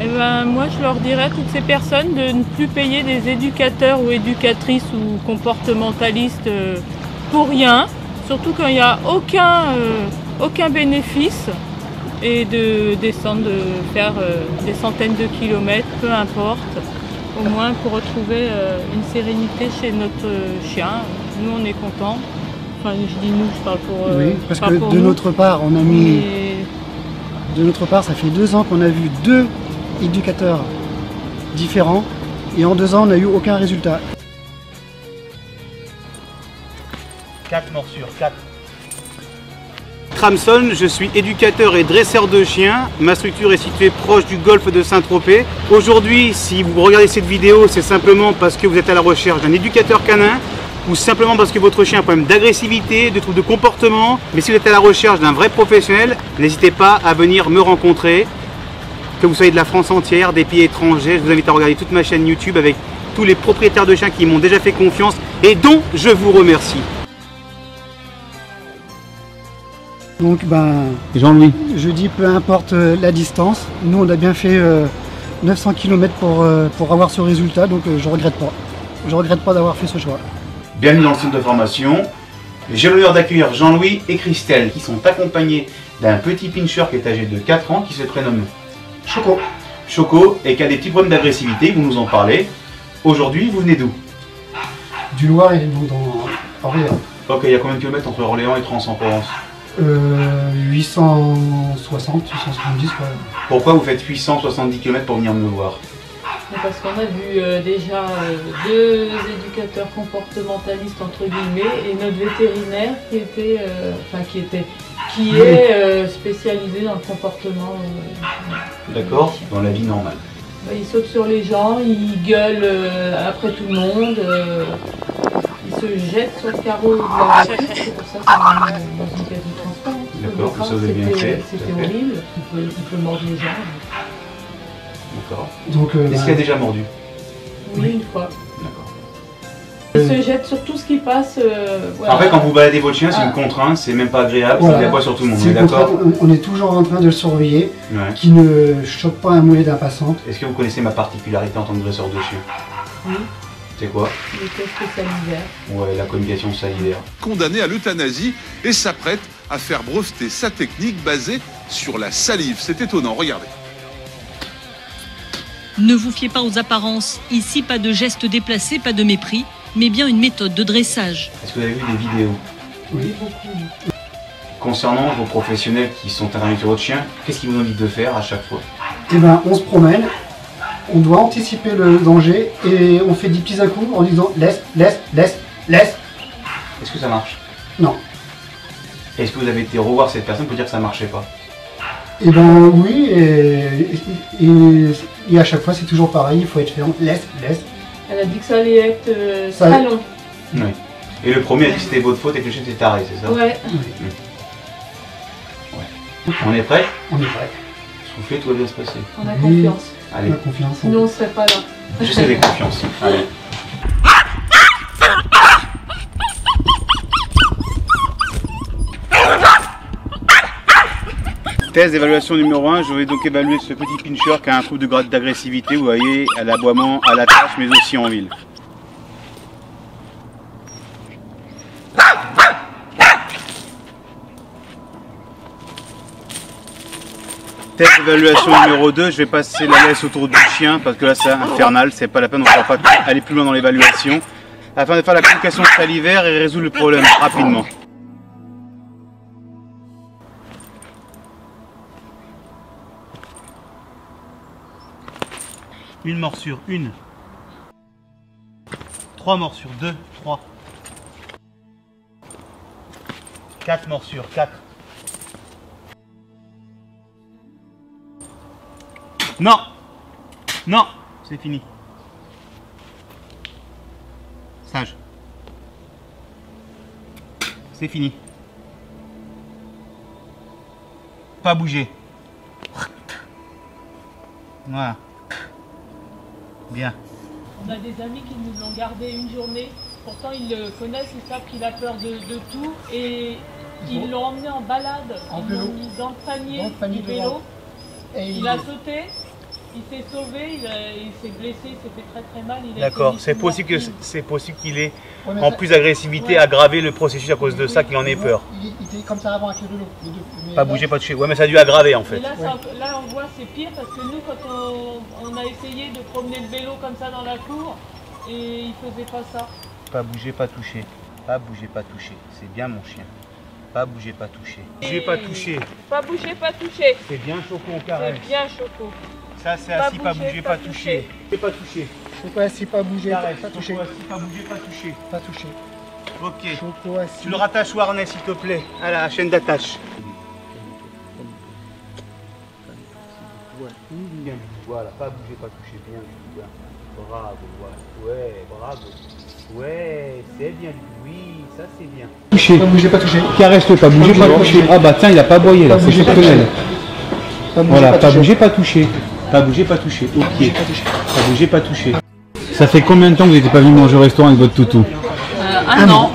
Eh ben, moi, je leur dirais à toutes ces personnes de ne plus payer des éducateurs ou éducatrices ou comportementalistes pour rien, surtout quand il n'y a aucun bénéfice, et de descendre, de faire des centaines de kilomètres, peu importe, au moins pour retrouver une sérénité chez notre chien. Nous, on est contents. Enfin, je dis nous, je parle pour oui, parce pas que pour de nous. notre part, on a mis... De notre part, ça fait 2 ans qu'on a vu 2 éducateurs différents et en 2 ans, on n'a eu aucun résultat. 4 morsures, 4. Tramson, je suis éducateur et dresseur de chiens. Ma structure est située proche du golfe de Saint-Tropez. Aujourd'hui, si vous regardez cette vidéo, c'est simplement parce que vous êtes à la recherche d'un éducateur canin ou simplement parce que votre chien a un problème d'agressivité, de troubles de comportement. Mais si vous êtes à la recherche d'un vrai professionnel, n'hésitez pas à venir me rencontrer. Que vous soyez de la France entière, des pays étrangers, je vous invite à regarder toute ma chaîne YouTube avec tous les propriétaires de chiens qui m'ont déjà fait confiance et dont je vous remercie. Donc, Jean-Louis. je dis peu importe la distance, nous on a bien fait 900 km pour avoir ce résultat, donc je regrette pas. Je regrette pas d'avoir fait ce choix. Bienvenue dans le centre de formation. J'ai l'honneur d'accueillir Jean-Louis et Christelle qui sont accompagnés d'un petit pinscher qui est âgé de 4 ans qui se prénomme Choco. Choco et qui a des petits problèmes d'agressivité, vous nous en parlez. Aujourd'hui, vous venez d'où? Du Loir et donc dans Orléans. Ok, il y a combien de kilomètres entre Orléans et Trans-en-Provence? 860, 870 quoi. Pourquoi vous faites 870 km pour venir me voir? Parce qu'on a vu déjà 2 éducateurs comportementalistes entre guillemets et notre vétérinaire qui est spécialisé dans le comportement. D'accord, dans la vie normale. Il saute sur les gens, il gueule après tout le monde, il se jette sur le carreau de la voiture, c'est pour ça qu'on est dans une case de transport. D'accord, tout ça vous avez bien fait. C'était horrible, il peut mordre les gens. D'accord. Donc, est-ce qu'il a déjà mordu? Oui, une fois. D'accord. Il se jette sur tout ce qui passe. Voilà. En fait, quand vous baladez votre chien, c'est une contrainte, c'est même pas agréable, voilà. c'est de la poids sur tout le monde, on est est d'accord? On est toujours en train de le surveiller, Ouais. qu'il ne chope pas un mollet d'impassante. Est-ce que vous connaissez ma particularité en tant que dresseur de chien? Oui, C'est quoi? les tests salivaires. Ouais, la communication salivaire. Condamné à l'euthanasie et s'apprête à faire breveter sa technique basée sur la salive. C'est étonnant, regardez. Ne vous fiez pas aux apparences. Ici, pas de gestes déplacés, pas de mépris, mais bien une méthode de dressage. Est-ce que vous avez vu des vidéos? Oui, beaucoup. Concernant vos professionnels qui sont intervenus sur votre chien, qu'est-ce qu'ils vous ont dit de faire à chaque fois? Et on se promène, on doit anticiper le danger et on fait des petits à-coups en disant laisse, laisse, laisse, laisse. Est-ce que ça marche? Non. Est-ce que vous avez été revoir cette personne pour dire que ça marchait pas? Et oui, et à chaque fois c'est toujours pareil, il faut être ferme, laisse, laisse. Elle a dit que ça allait être Ça très long. Oui. Et le premier a dit que c'était votre faute et que le chien était taré, c'est ça? Ouais. On est prêt? On est prêt. Soufflez, tout va bien se passer. On a Oui. confiance. Allez, On a confiance. Sinon on serait pas là. je sais des confiances. Allez. Test d'évaluation numéro 1, je vais donc évaluer ce petit pinscher qui a un trouble de grade d'agressivité, vous voyez, à l'aboiement, à la tâche, mais aussi en ville. Test d'évaluation numéro 2, je vais passer la laisse autour du chien parce que là c'est infernal, c'est pas la peine, on ne va pas aller plus loin dans l'évaluation, afin de faire la communication salivaire et résoudre le problème rapidement. Une morsure, 1. 3 morsures, 2, 3. 4 morsures, 4. Non! Non! C'est fini. Sage. C'est fini. Pas bouger. Voilà. Bien. On a des amis qui nous l'ont gardé une journée. Pourtant ils le connaissent, ils savent qu'il a peur de tout. Et ils l'ont emmené en balade. En Ils l'ont vélo. mis dans le panier Dans le panier du vélo. Et Il a sauté. Il s'est sauvé, il s'est blessé, il s'est fait très mal. D'accord, c'est possible qu'il ait, en plus d'agressivité, aggravé le processus à cause de ça, qu'il en ait peur. Il était comme ça avant avec le vélo. Pas bouger, pas toucher. Ouais, mais ça a dû aggraver en fait. Et là, on voit c'est pire parce que nous, quand on a essayé de promener le vélo comme ça dans la cour, et il faisait pas ça. Pas bouger, pas toucher. Pas bouger, pas toucher. C'est bien mon chien. Pas bouger, pas toucher. Bouger, pas toucher. Pas bouger, pas toucher. C'est bien Choco, on caresse. C'est bien Choco. Ça c'est assis, pas bouger, pas toucher. Pas toucher. Choco assis, pas bouger, pas toucher. Choco assis, pas bouger, pas toucher. Pas toucher. Ok. Choco assis. Tu le rattaches au harnais s'il te plaît, à la chaîne d'attache. Voilà, pas bouger, pas toucher, bien. Bravo, voilà. Ouais, bravo. Ouais, c'est bien, oui, ça c'est bien. Toucher. Pas bouger, pas toucher. Caresse-le, pas bouger, pas toucher. Ah bah tiens, il a pas aboyé là, c'est exceptionnel. Voilà, pas bouger, pas toucher. Pas bouger, pas toucher. Ok. Pas bouger, pas toucher. Ça fait combien de temps que vous n'étiez pas venu manger au restaurant avec votre toutou? Un an.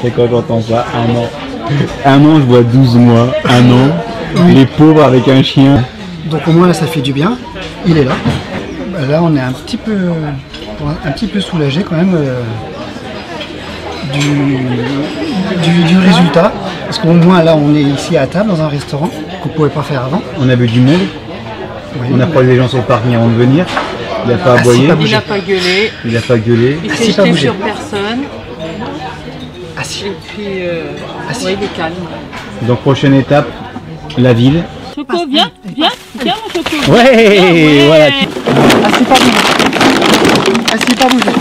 C'est quand j'entends ça, un an. Un an, je vois 12 mois, un an. Les pauvres avec un chien. Donc au moins là ça fait du bien. Il est là. Là on est un petit peu soulagé quand même du résultat. Parce qu'au moins là on est ici à table dans un restaurant qu'on ne pouvait pas faire avant. On a vu du monde. Oui. On a croisé les gens sur le parking avant de venir. Il n'a pas aboyé. Il n'a pas gueulé. Il n'a pas gueulé. Il s'est jeté sur personne. Assis. Et puis, ouais, il est calme. Donc prochaine étape, la ville. Choco, viens, viens, viens mon Choco. Ouais, voilà. Assis, pas bouger. Assis, pas bouger.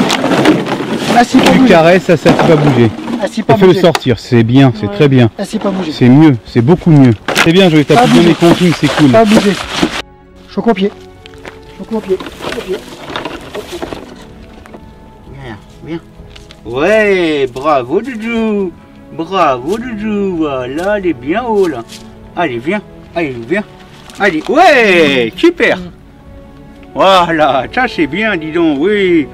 Assis, pas Tu bouger. caresses, ça ne pas bouger. Assis, pas Fais-le bouger. sortir, c'est bien, c'est très bien. Assis, pas bouger. C'est mieux, c'est beaucoup mieux. C'est bien, Joël, t'as Pas pu donner bouger. consigne, c'est cool. Pas bouger. Choco au pied. Choco au pied. Choco au pied. Viens, viens. Ouais, bravo Doudou. Bravo Doudou. Voilà, elle est bien haut là. Allez, viens. Allez, viens. Allez, ouais, super. Voilà, ça c'est bien, dis donc, oui.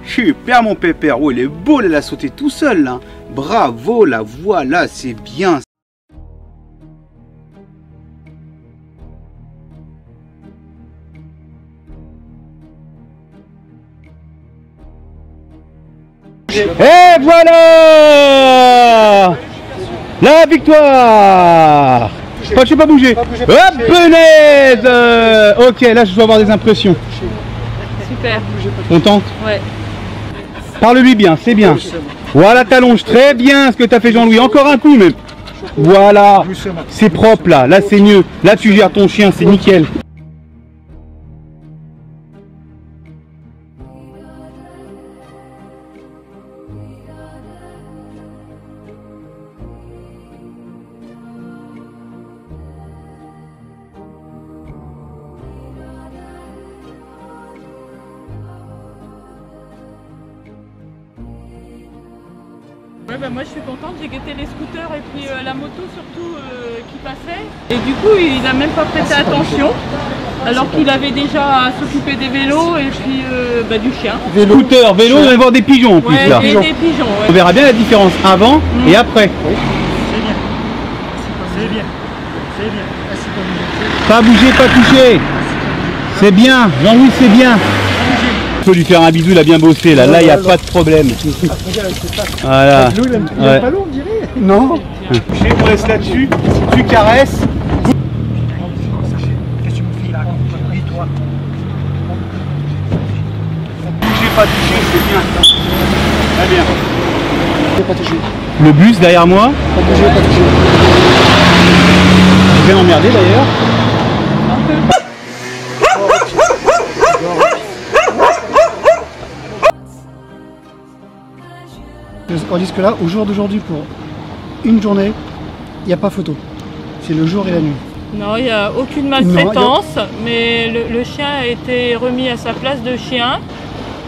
Super mon pépère. Ouais, il est beau, là, il a sauté tout seul là. Bravo, la voilà, c'est bien. Et voilà la victoire. Pas toucher, pas bouger. Hop, punaise. Ok, là je dois avoir des impressions. Super. Contente? Ouais. Parle-lui bien, c'est bien. Voilà, t'allonges très bien ce que t'as fait Jean-Louis. Encore un coup même. Voilà, c'est propre là, là c'est mieux. Là tu gères ton chien, c'est nickel. Ouais, bah moi je suis contente, j'ai guetté les scooters et puis la moto surtout qui passait. Et du coup il n'a même pas prêté attention alors qu'il avait déjà à s'occuper des vélos et puis bah, du chien. Scooter, vélo, on va voir des pigeons en plus Ouais, là. et des pigeons. On Ouais. verra bien la différence avant et après. C'est bien. C'est bien. Assis, pas bouger. Pas bouger, pas toucher. C'est bien, Jean-Louis c'est bien. Tu peux lui faire un bisou, il a bien bossé là, là il n'y a pas de problème. Voilà. Il aime Ouais. pas l'eau, on dirait. Non. On laisse là-dessus, tu caresses. Qu'est-ce que tu me fais là? Oui, toi. Bouger, pas toucher, c'est bien. Très bien. Pas toucher. Le bus derrière moi, Pas bouger, pas toucher. je vais l'emmerder d'ailleurs. Tandis que là, au jour d'aujourd'hui, pour une journée, il n'y a pas photo. C'est le jour et la nuit. Non, il n'y a aucune maltraitance, mais le chien a été remis à sa place de chien.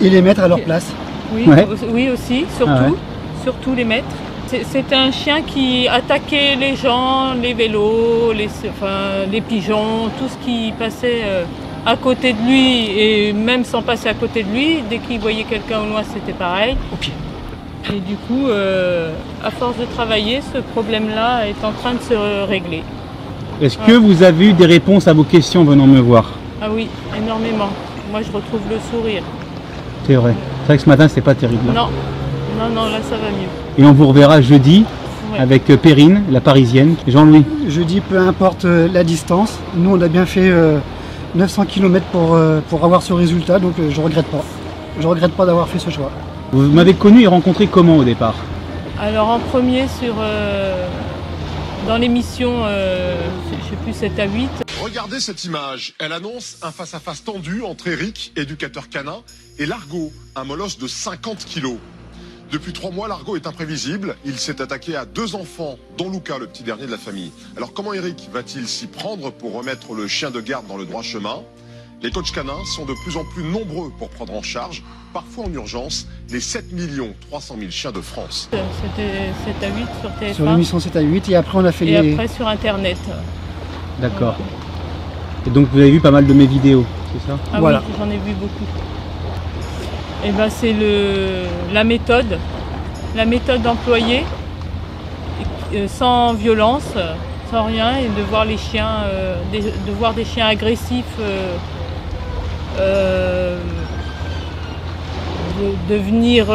Et les mettre à leur place. Oui, Ouais. oui aussi, surtout, Ah ouais. surtout les maîtres. C'était un chien qui attaquait les gens, les vélos, les pigeons, tout ce qui passait à côté de lui et même sans passer à côté de lui, dès qu'il voyait quelqu'un au loin, c'était pareil. Au pied. Et du coup, à force de travailler, ce problème-là est en train de se régler. Est-ce que vous avez eu des réponses à vos questions venant me voir? Ah oui, énormément. Moi, je retrouve le sourire. C'est vrai. C'est vrai que ce matin, c'était pas terrible. Non, non, non, là, ça va mieux. Et on vous reverra jeudi Ouais. avec Perrine, la parisienne. Jean-Louis. Jeudi, peu importe la distance, nous on a bien fait 900 km pour avoir ce résultat, donc je regrette pas. Je regrette pas d'avoir fait ce choix. Vous m'avez connu et rencontré comment au départ? Alors, en premier, dans l'émission, je sais plus, 7 à 8. Regardez cette image. Elle annonce un face-à-face tendu entre Eric, éducateur canin, et Largo, un molosse de 50 kilos. Depuis 3 mois, Largo est imprévisible. Il s'est attaqué à 2 enfants, dont Luca, le petit dernier de la famille. Alors comment Eric va-t-il s'y prendre pour remettre le chien de garde dans le droit chemin? Les coachs canins sont de plus en plus nombreux pour prendre en charge, parfois en urgence, les 7 300 000 chiens de France. C'était 7 à 8 sur TF1. Sur l'émission 7 à 8, et après on a fait Et après sur Internet. D'accord. Et donc vous avez vu pas mal de mes vidéos, c'est ça? Ah Voilà. oui, j'en ai vu beaucoup. Et ben c'est la méthode employée, sans violence, sans rien, et de voir les chiens, de voir des chiens agressifs devenir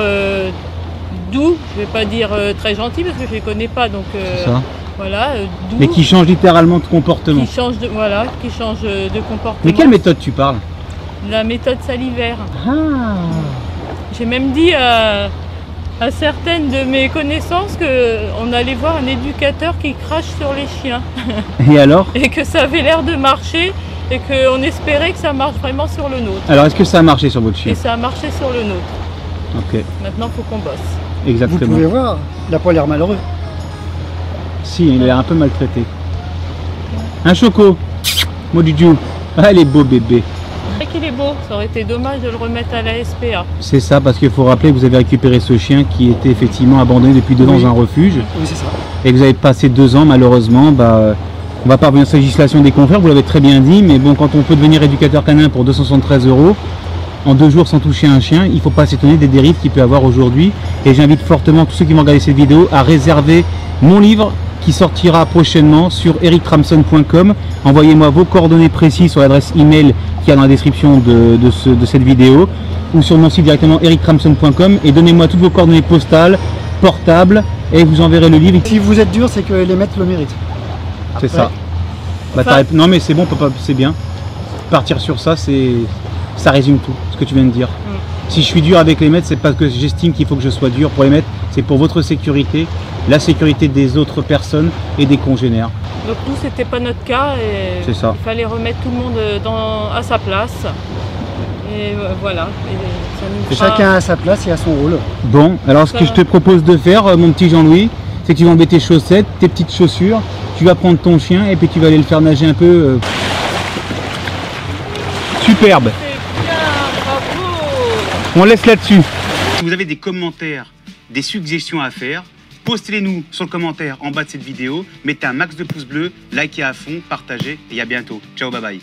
doux, je vais pas dire très gentils parce que je les connais pas, donc C'est ça. voilà, doux. Mais qui changent littéralement de comportement. Qui change de comportement. Mais quelle méthode tu parles? La méthode salivaire. Ah. J'ai même dit à certaines de mes connaissances qu'on allait voir un éducateur qui crache sur les chiens Et alors? et que ça avait l'air de marcher et qu'on espérait que ça marche vraiment sur le nôtre. Alors est-ce que ça a marché sur votre chien? Et ça a marché sur le nôtre. Ok, Maintenant, il faut qu'on bosse. Vous exactement. pouvez voir, il n'a pas l'air malheureux. Si, il est un peu maltraité. Un choco. Modujou. Ah, les beaux bébés. C'est vrai qu'il est beau. Ça aurait été dommage de le remettre à la SPA. C'est ça, parce qu'il faut rappeler que vous avez récupéré ce chien qui était effectivement abandonné depuis 2 ans Oui. dans un refuge. Oui, c'est ça. Et que vous avez passé 2 ans, malheureusement, on va pas revenir sur la législation des confrères, vous l'avez très bien dit, mais bon, quand on peut devenir éducateur canin pour 273 € en 2 jours sans toucher un chien, il ne faut pas s'étonner des dérives qu'il peut y avoir aujourd'hui. Et j'invite fortement tous ceux qui vont regarder cette vidéo à réserver mon livre qui sortira prochainement sur erictramson.com. Envoyez-moi vos coordonnées précises sur l'adresse email qu'il y a dans la description de cette vidéo, ou sur mon site directement erictramson.com, et donnez-moi toutes vos coordonnées postales, portables, et vous enverrez le livre. Si vous êtes dur, c'est que les maîtres le méritent. C'est ça. Bah, Enfin- non mais c'est bon, c'est bien. Partir sur ça, ça résume tout, ce que tu viens de dire. Si je suis dur avec les maîtres, c'est parce que j'estime qu'il faut que je sois dur pour les maîtres. C'est pour votre sécurité, la sécurité des autres personnes et des congénères. Donc nous, c'était pas notre cas et C'est ça. il fallait remettre tout le monde à sa place. Et voilà. Et ça nous Et fera- chacun a sa place et a son rôle. Bon, alors ce que je te propose de faire, mon petit Jean-Louis, c'est que tu vas enlever tes chaussettes, tes petites chaussures, tu vas prendre ton chien et puis tu vas aller le faire nager un peu. Superbe. C'est bien, bravo. On laisse là-dessus. Si vous avez des commentaires, des suggestions à faire, postez-les-nous sur le commentaire en bas de cette vidéo, mettez un max de pouces bleus, likez à fond, partagez et à bientôt. Ciao, bye bye.